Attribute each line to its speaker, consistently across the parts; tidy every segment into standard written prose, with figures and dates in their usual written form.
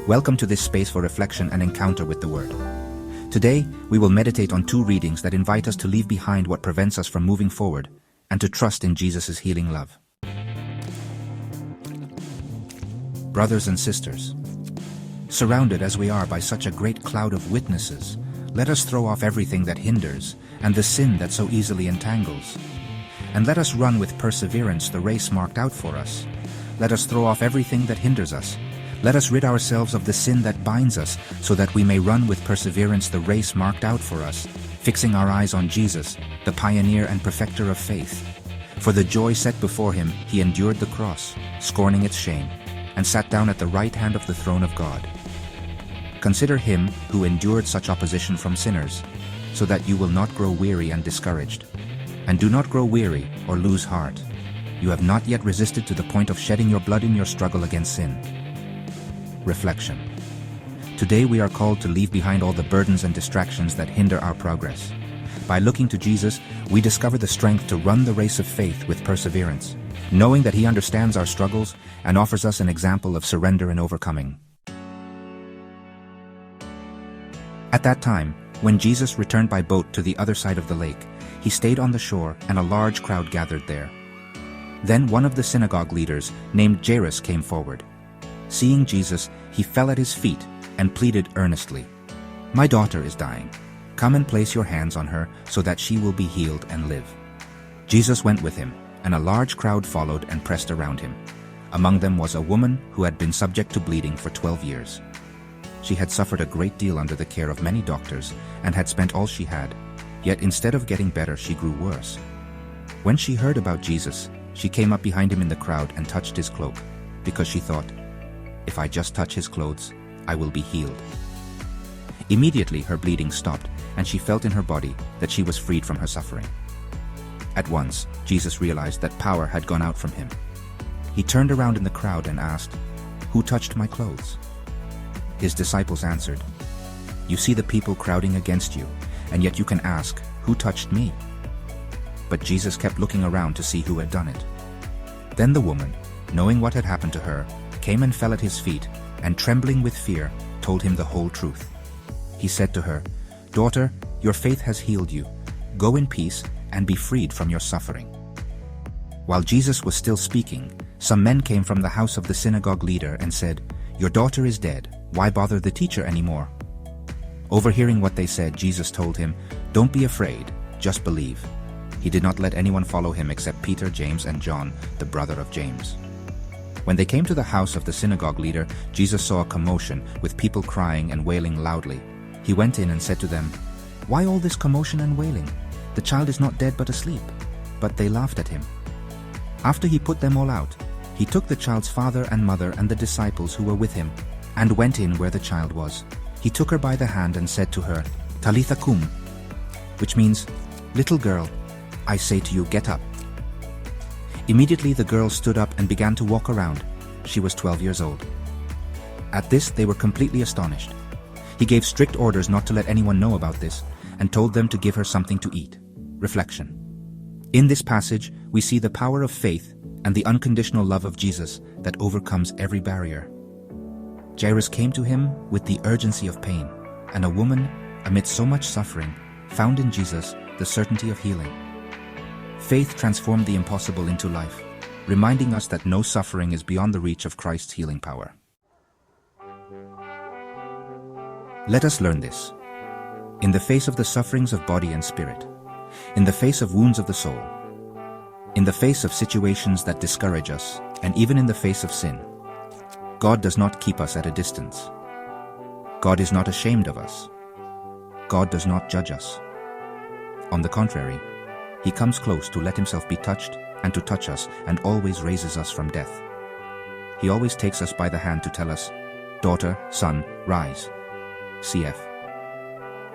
Speaker 1: Welcome to this space for reflection and encounter with the Word. Today, we will meditate on two readings that invite us to leave behind what prevents us from moving forward and to trust in Jesus' healing love. Brothers and sisters, surrounded as we are by such a great cloud of witnesses, let us throw off everything that hinders and the sin that so easily entangles. And let us run with perseverance the race marked out for us. Let us throw off everything that hinders us. Let us rid ourselves of the sin that binds us, so that we may run with perseverance the race marked out for us, fixing our eyes on Jesus, the pioneer and perfecter of faith. For the joy set before him, he endured the cross, scorning its shame, and sat down at the right hand of the throne of God. Consider him who endured such opposition from sinners, so that you will not grow weary and discouraged. And do not grow weary or lose heart. You have not yet resisted to the point of shedding your blood in your struggle against sin. Reflection. Today we are called to leave behind all the burdens and distractions that hinder our progress. By looking to Jesus, we discover the strength to run the race of faith with perseverance, knowing that he understands our struggles and offers us an example of surrender and overcoming. At that time, when Jesus returned by boat to the other side of the lake, he stayed on the shore and a large crowd gathered there. Then one of the synagogue leaders, named Jairus, came forward. Seeing Jesus, he fell at his feet and pleaded earnestly, "My daughter is dying. Come and place your hands on her so that she will be healed and live." Jesus went with him, and a large crowd followed and pressed around him. Among them was a woman who had been subject to bleeding for 12 years. She had suffered a great deal under the care of many doctors and had spent all she had, yet instead of getting better, she grew worse. When she heard about Jesus, she came up behind him in the crowd and touched his cloak, because she thought, "If I just touch his clothes, I will be healed." Immediately her bleeding stopped, and she felt in her body that she was freed from her suffering. At once, Jesus realized that power had gone out from him. He turned around in the crowd and asked, "Who touched my clothes?" His disciples answered, "You see the people crowding against you, and yet you can ask, 'Who touched me?'" But Jesus kept looking around to see who had done it. Then the woman, knowing what had happened to her, came and fell at his feet, and trembling with fear, told him the whole truth. He said to her, "Daughter, your faith has healed you. Go in peace and be freed from your suffering." While Jesus was still speaking, some men came from the house of the synagogue leader and said, "Your daughter is dead. Why bother the teacher anymore?" Overhearing what they said, Jesus told him, "Don't be afraid, just believe." He did not let anyone follow him except Peter, James, and John, the brother of James. When they came to the house of the synagogue leader, Jesus saw a commotion, with people crying and wailing loudly. He went in and said to them, "Why all this commotion and wailing? The child is not dead but asleep." But they laughed at him. After he put them all out, he took the child's father and mother and the disciples who were with him, and went in where the child was. He took her by the hand and said to her, "Talitha kum," which means, "Little girl, I say to you, get up." Immediately the girl stood up and began to walk around. She was 12 years old. At this they were completely astonished. He gave strict orders not to let anyone know about this, and told them to give her something to eat. Reflection. In this passage, we see the power of faith and the unconditional love of Jesus that overcomes every barrier. Jairus came to him with the urgency of pain, and a woman, amidst so much suffering, found in Jesus the certainty of healing. Faith transformed the impossible into life, reminding us that no suffering is beyond the reach of Christ's healing power. Let us learn this. In the face of the sufferings of body and spirit, in the face of wounds of the soul, in the face of situations that discourage us, and even in the face of sin, God does not keep us at a distance. God is not ashamed of us. God does not judge us. On the contrary, he comes close to let himself be touched and to touch us, and always raises us from death. He always takes us by the hand to tell us, "Daughter, son, rise." Cf.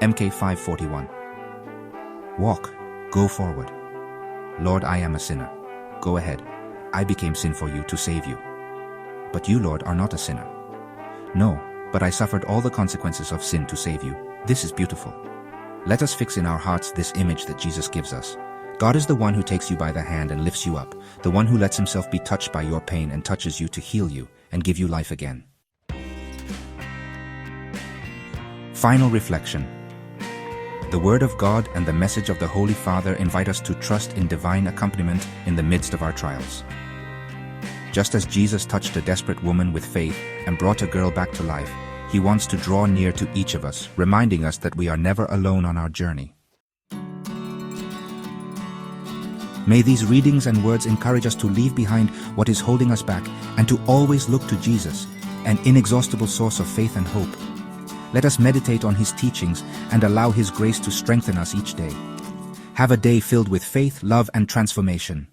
Speaker 1: MK 541. Walk, go forward. Lord, I am a sinner. Go ahead. I became sin for you to save you. But you, Lord, are not a sinner. No, but I suffered all the consequences of sin to save you. This is beautiful. Let us fix in our hearts this image that Jesus gives us. God is the one who takes you by the hand and lifts you up, the one who lets himself be touched by your pain and touches you to heal you and give you life again. Final reflection. The Word of God and the message of the Holy Father invite us to trust in divine accompaniment in the midst of our trials. Just as Jesus touched a desperate woman with faith and brought a girl back to life, He wants to draw near to each of us, reminding us that we are never alone on our journey. May these readings and words encourage us to leave behind what is holding us back and to always look to Jesus, an inexhaustible source of faith and hope. Let us meditate on His teachings and allow His grace to strengthen us each day. Have a day filled with faith, love, and transformation.